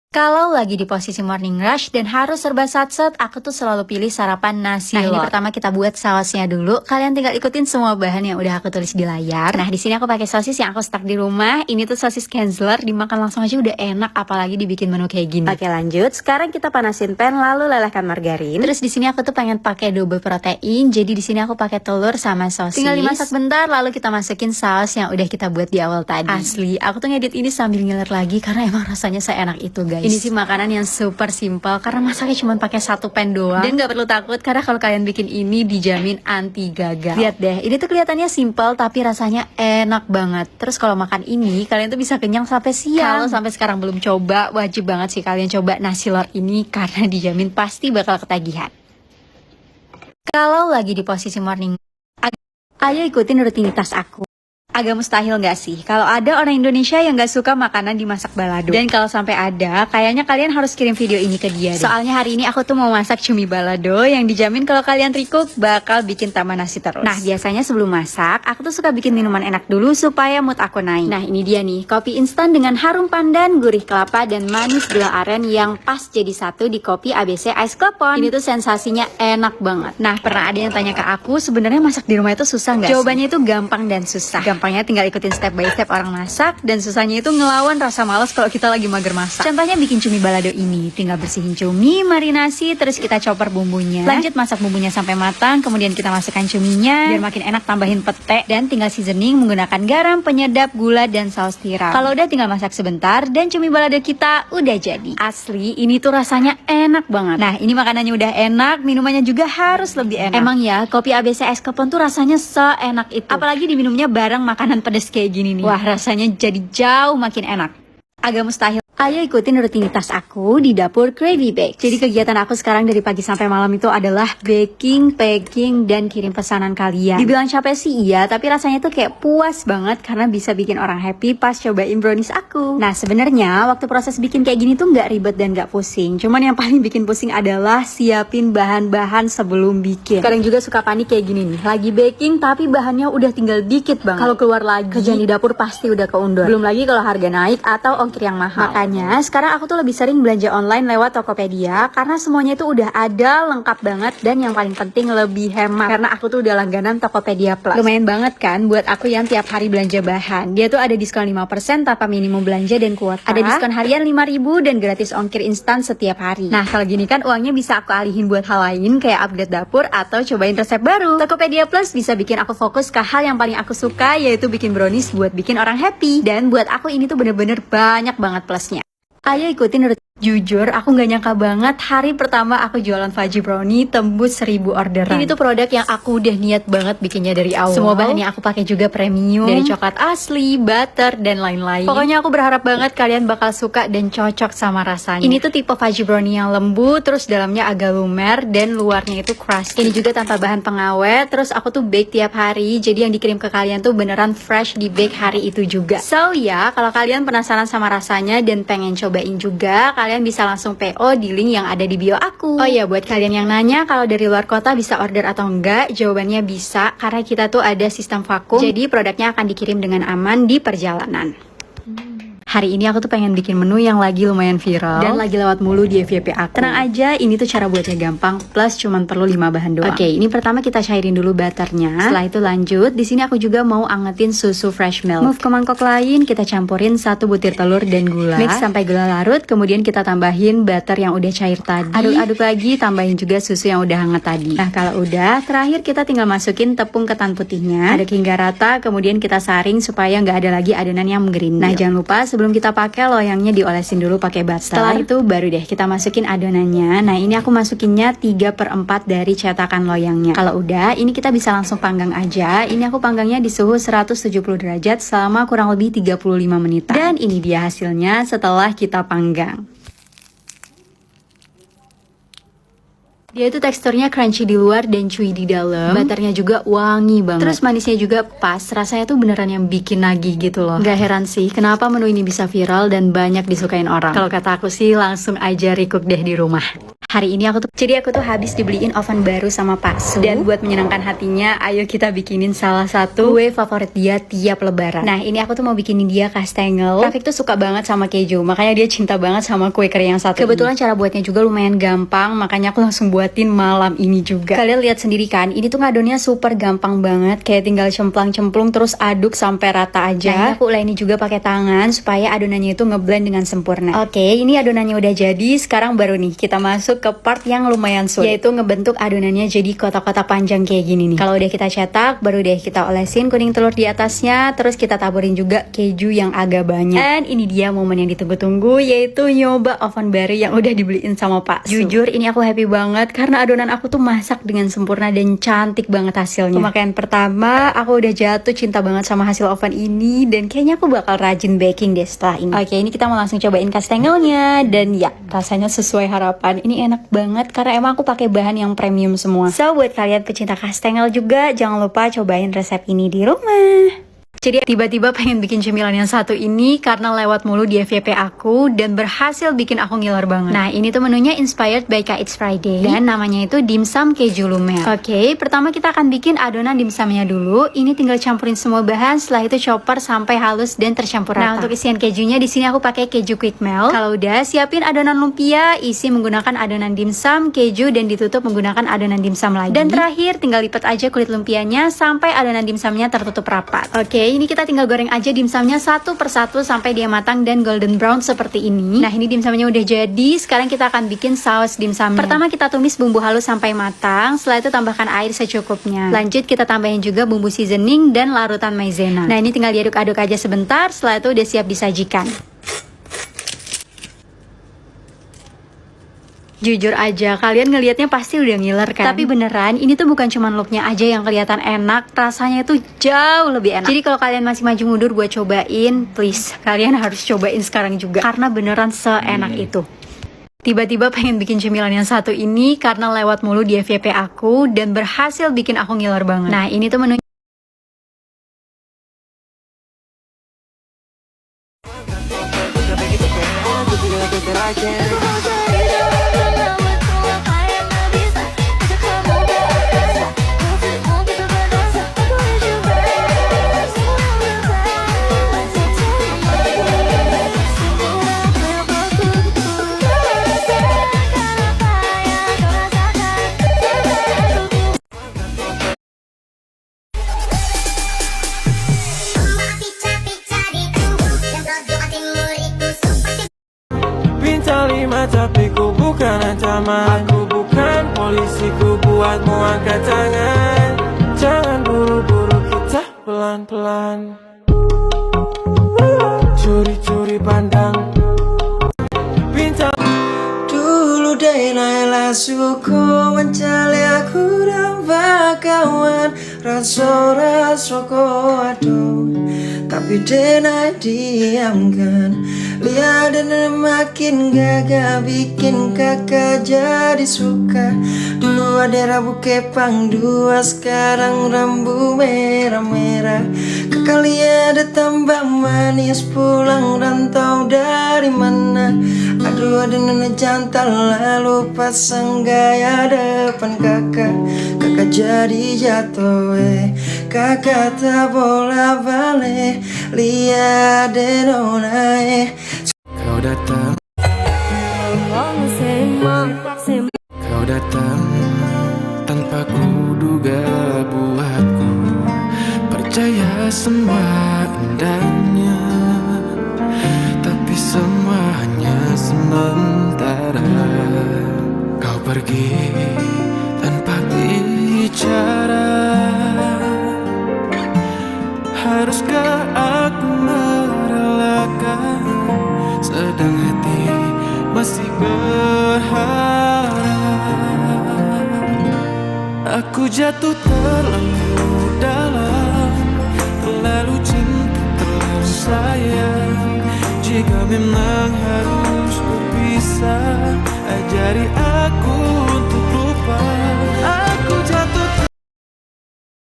Kalau lagi di posisi morning rush dan harus serba satset, aku tuh selalu pilih sarapan nasi lor. Ini pertama kita buat sausnya dulu. Kalian tinggal ikutin semua bahan yang udah aku tulis di layar. Nah, di sini aku pakai sosis yang aku stak di rumah. Ini tuh sosis Kenzler, dimakan langsung aja udah enak, apalagi dibikin menu kayak gini. Oke, lanjut. Sekarang kita panasin pan lalu lelehkan margarin. Terus di sini aku tuh pengen pakai double protein. Jadi di sini aku pakai telur sama sosis. Tinggal dimasak bentar lalu kita masukin saus yang udah kita buat di awal tadi. Asli, aku tuh ngedit ini sambil ngiler lagi karena emang rasanya seenak itu, guys. Ini sih makanan yang super simpel karena masaknya cuma pakai satu pan doang. Dan gak perlu takut karena kalau kalian bikin ini dijamin anti gagal. Lihat deh, ini tuh kelihatannya simpel tapi rasanya enak banget. Terus kalau makan ini kalian tuh bisa kenyang sampai siang. Kalau sampai sekarang belum coba, wajib banget sih kalian coba nasi lor ini karena dijamin pasti bakal ketagihan. Kalau lagi di posisi morning, ayo ikutin rutinitas aku. Agak mustahil gak sih kalau ada orang Indonesia yang gak suka makanan dimasak balado? Dan kalau sampai ada, kayaknya kalian harus kirim video ini ke dia deh. Soalnya hari ini aku tuh mau masak cumi balado yang dijamin kalau kalian trikuk bakal bikin tambah nasi terus. Nah, biasanya sebelum masak, aku tuh suka bikin minuman enak dulu supaya mood aku naik. Nah, ini dia nih, kopi instan dengan harum pandan, gurih kelapa, dan manis gula aren yang pas jadi satu di kopi ABC Ice Klepon. Ini tuh sensasinya enak banget. Nah, pernah ada yang tanya ke aku, sebenarnya masak di rumah itu susah gak sih? Jawabannya itu gampang dan susah. Gampangnya tinggal ikutin step by step orang masak, dan susahnya itu ngelawan rasa malas kalau kita lagi mager masak. Contohnya bikin cumi balado ini, tinggal bersihin cumi, marinasi, terus kita chopper bumbunya. Lanjut masak bumbunya sampai matang, kemudian kita masukkan cuminya, biar makin enak tambahin pete, dan tinggal seasoning menggunakan garam, penyedap, gula, dan saus tiram. Kalau udah tinggal masak sebentar, dan cumi balado kita udah jadi. Asli, ini tuh rasanya enak banget. Nah, ini makanannya udah enak, minumannya juga harus lebih enak. Emang ya, kopi ABC Ice Klepon tuh rasanya seenak itu. Apalagi diminumnya bareng makanan pedas kayak gini nih. Wah, rasanya jadi jauh makin enak. Agak mustahil. Ayo ikutin rutinitas aku di dapur Cravy Bake. Jadi kegiatan aku sekarang dari pagi sampai malam itu adalah baking, packing, dan kirim pesanan kalian. Dibilang capek sih iya, tapi rasanya tuh kayak puas banget karena bisa bikin orang happy pas cobain brownies aku. Nah, sebenarnya waktu proses bikin kayak gini tuh nggak ribet dan nggak pusing. Cuman yang paling bikin pusing adalah siapin bahan-bahan sebelum bikin. Kadang juga suka panik kayak gini nih. Lagi baking tapi bahannya udah tinggal dikit banget. Kalau keluar lagi, kerjaan di dapur pasti udah keundur. Belum lagi kalau harga naik atau ongkir yang mahal. Sekarang aku tuh lebih sering belanja online lewat Tokopedia karena semuanya itu udah ada, lengkap banget, dan yang paling penting lebih hemat karena aku tuh udah langganan Tokopedia Plus. Lumayan banget kan buat aku yang tiap hari belanja bahan. Dia tuh ada diskon 5% tanpa minimum belanja dan kuota. Ada diskon harian 5.000 dan gratis ongkir instan setiap hari. Nah, kalau gini kan uangnya bisa aku alihin buat hal lain kayak upgrade dapur atau cobain resep baru. Tokopedia Plus bisa bikin aku fokus ke hal yang paling aku suka, yaitu bikin brownies buat bikin orang happy. Dan buat aku ini tuh bener-bener banyak banget plusnya. Ayo ikutin Jujur, aku gak nyangka banget hari pertama aku jualan fudgy brownie tembus 1000 orderan. Ini tuh produk yang aku udah niat banget bikinnya dari awal. Semua bahan yang aku pakai juga premium, dari coklat asli, butter, dan lain-lain. Pokoknya aku berharap banget kalian bakal suka dan cocok sama rasanya. Ini tuh tipe fudgy brownie yang lembut, terus dalamnya agak lumer, dan luarnya itu crusty. Ini juga tanpa bahan pengawet, terus aku tuh bake tiap hari, jadi yang dikirim ke kalian tuh beneran fresh di bake hari itu juga. So ya, kalau kalian penasaran sama rasanya dan pengen cobain juga, kalian bisa langsung PO di link yang ada di bio aku. Oh iya, buat kalian yang nanya kalau dari luar kota bisa order atau enggak, jawabannya bisa karena kita tuh ada sistem vakum. Jadi produknya akan dikirim dengan aman di perjalanan. Hari ini aku tuh pengen bikin menu yang lagi lumayan viral dan lagi lewat mulu di FYP aku. Tenang aja, ini tuh cara buatnya gampang, plus cuman perlu 5 bahan doang. Oke, ini pertama kita cairin dulu butternya. Setelah itu lanjut, di sini aku juga mau angetin susu fresh milk. Move ke mangkok lain, kita campurin 1 butir telur dan gula. Mix sampai gula larut, kemudian kita tambahin butter yang udah cair tadi. Aduk-aduk lagi, tambahin juga susu yang udah hangat tadi. Nah, kalau udah, terakhir kita tinggal masukin tepung ketan putihnya. Aduk hingga rata, kemudian kita saring supaya nggak ada lagi adonan yang menggerindil. Nah, jangan lupa sebelum kita pakai loyangnya diolesin dulu pakai butter. Setelah itu baru deh kita masukin adonannya. Nah, ini aku masukinnya 3/4 dari cetakan loyangnya. Kalau udah, ini kita bisa langsung panggang aja. Ini aku panggangnya di suhu 170 derajat selama kurang lebih 35 menitan. Dan ini dia hasilnya setelah kita panggang. Dia itu teksturnya crunchy di luar dan chewy di dalam. Butternya juga wangi banget. Terus manisnya juga pas. Rasanya tuh beneran yang bikin nagih gitu loh. Gak heran sih kenapa menu ini bisa viral dan banyak disukain orang. Kalau kata aku sih langsung aja recook deh di rumah. Hari ini aku tuh habis dibeliin oven baru sama Pak Su. Dan buat menyenangkan hatinya, ayo kita bikinin salah satu kue favorit dia tiap lebaran. Nah, ini aku tuh mau bikinin dia kastengel. Rafiq tuh suka banget sama keju, makanya dia cinta banget sama kue kering yang satu. Kebetulan cara buatnya juga lumayan gampang, makanya aku langsung buatin malam ini juga. Kalian lihat sendiri kan, ini tuh ngadonnya super gampang banget, kayak tinggal cemplang-cemplung terus aduk sampai rata aja. Nah, aku uleni juga pakai tangan supaya adonannya itu ngeblend dengan sempurna. Oke, ini adonannya udah jadi. Sekarang baru nih kita masuk ke part yang lumayan sulit, yaitu ngebentuk adonannya jadi kotak-kotak panjang kayak gini nih. Kalau udah kita cetak, baru deh kita olesin kuning telur di atasnya, terus kita taburin juga keju yang agak banyak. Dan ini dia momen yang ditunggu-tunggu, yaitu nyoba oven baru yang udah dibeliin sama Pak Su. Jujur ini aku happy banget karena adonan aku tuh masak dengan sempurna dan cantik banget hasilnya. Pemakaian pertama, aku udah jatuh cinta banget sama hasil oven ini, dan kayaknya aku bakal rajin baking deh setelah ini. Oke, ini kita mau langsung cobain kastengelnya, dan ya rasanya sesuai harapan. Ini enak banget karena emang aku pakai bahan yang premium semua. So buat kalian pecinta kastengel juga, jangan lupa cobain resep ini di rumah. Jadi tiba-tiba pengen bikin cemilan yang satu ini karena lewat mulu di FYP aku dan berhasil bikin aku ngiler banget. Nah, ini tuh menunya inspired by Kak It's Friday dan namanya itu dimsum keju lumer. Oke, pertama kita akan bikin adonan dimsumnya dulu. Ini tinggal campurin semua bahan, setelah itu chopper sampai halus dan tercampur rata. Nah, untuk isian kejunya di sini aku pakai keju quick melt. Kalau udah, siapin adonan lumpia, isi menggunakan adonan dimsum, keju, dan ditutup menggunakan adonan dimsum lagi. Dan terakhir tinggal lipat aja kulit lumpianya sampai adonan dimsumnya tertutup rapat. Oke, ini kita tinggal goreng aja dimsumnya satu persatu sampai dia matang dan golden brown seperti ini. Nah, ini dimsumnya udah jadi. Sekarang kita akan bikin saus dimsumnya. Pertama kita tumis bumbu halus sampai matang. Setelah itu tambahkan air secukupnya. Lanjut kita tambahin juga bumbu seasoning dan larutan maizena. Nah, ini tinggal diaduk-aduk aja sebentar. Setelah itu udah siap disajikan. Jujur aja, kalian ngelihatnya pasti udah ngiler kan? Tapi beneran, ini tuh bukan cuman looknya aja yang kelihatan enak, rasanya itu jauh lebih enak. Jadi kalau kalian masih maju mundur buat cobain, please, kalian harus cobain sekarang juga. Karena beneran seenak itu. Tiba-tiba pengen bikin cemilan yang satu ini karena lewat mulu di FYP aku dan berhasil bikin aku ngiler banget. Nah, ini tuh menu Bintang 5 tapi ku bukan ancaman. Aku bukan polisi, ku buatmu angkat tangan. Jangan buru-buru, kita pelan-pelan. Curi-curi pandang bintang. Dulu deh naila suku mencari aku dan bakawan. Raso-raso ko aduh, tapi denai diamkan. Lihat dan makin gagah bikin kakak jadi suka. Dulu ada rambu kepang dua, sekarang rambu merah-merah. Kekali ada tambah manis, pulang rantau dari mana. Aduh ada nenek jantan lalu pasang gaya depan kakak. Kakak jadi jatuh kakak tak bola balik. Lihat denona kau datang, kau datang tanpa kuduga, buatku percaya semua indahnya. Tapi semuanya sementara. Kau pergi tanpa bicara. Haruskah aku merelakan, sedang hati masih berharap. Aku jatuh terlalu dalam, terlalu cinta, terlalu sayang. Jika memang harus berpisah, ajari